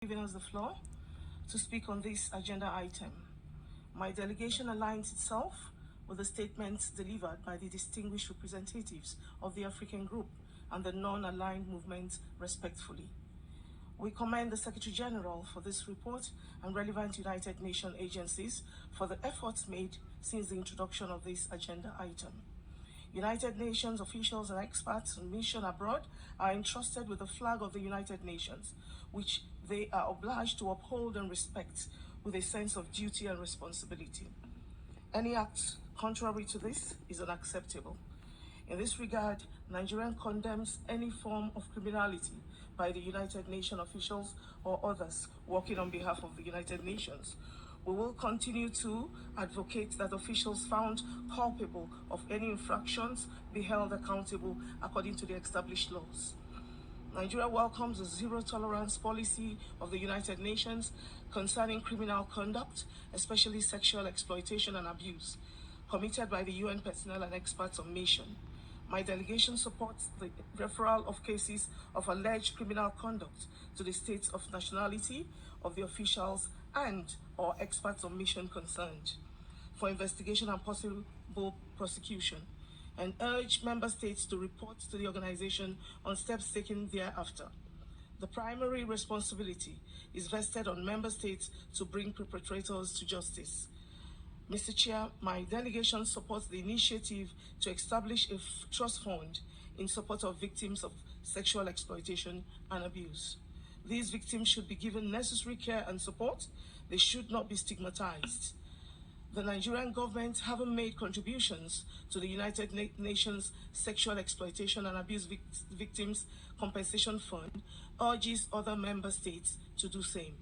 Giving us the floor to speak on this agenda item. My delegation aligns itself with the statements delivered by the distinguished representatives of the African Group and the non-aligned movement respectfully. We commend the Secretary General for this report and relevant United Nations agencies for the efforts made since the introduction of this agenda item. United Nations officials and experts on mission abroad are entrusted with the flag of the United Nations, which they are obliged to uphold and respect with a sense of duty and responsibility. Any act contrary to this is unacceptable. In this regard, Nigeria condemns any form of criminality by the United Nations officials or others working on behalf of the United Nations. We will continue to advocate that officials found culpable of any infractions be held accountable according to the established laws. Nigeria welcomes the zero-tolerance policy of the United Nations concerning criminal conduct, especially sexual exploitation and abuse, committed by the UN personnel and experts on mission. My delegation supports the referral of cases of alleged criminal conduct to the states of nationality of the officials and/or experts on mission concerned for investigation and possible prosecution, and urge member states to report to the organization on steps taken thereafter. The primary responsibility is vested on member states to bring perpetrators to justice. Mr. Chair, my delegation supports the initiative to establish a trust fund in support of victims of sexual exploitation and abuse. These victims should be given necessary care and support. They should not be stigmatized. The Nigerian government, having made contributions to the United Nations Sexual Exploitation and Abuse Victims Compensation Fund, urges other member states to do the same.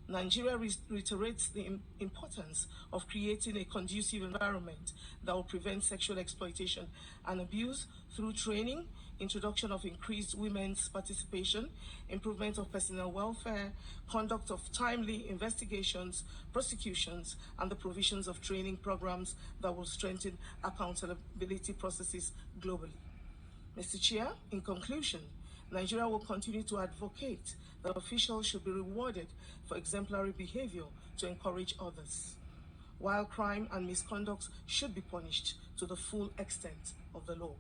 Nigeria reiterates the importance of creating a conducive environment that will prevent sexual exploitation and abuse through training, introduction of increased women's participation, improvement of personnel welfare, conduct of timely investigations, prosecutions, and the provisions of training programs that will strengthen accountability processes globally. Mr. Chair, in conclusion, Nigeria will continue to advocate that officials should be rewarded for exemplary behavior to encourage others, while crime and misconduct should be punished to the full extent of the law.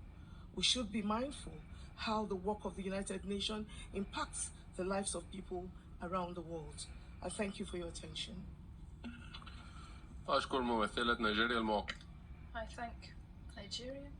We should be mindful how the work of the United Nations impacts the lives of people around the world. I thank you for your attention. أشكر ممثلة نيجيريا الموقع. I thank Nigeria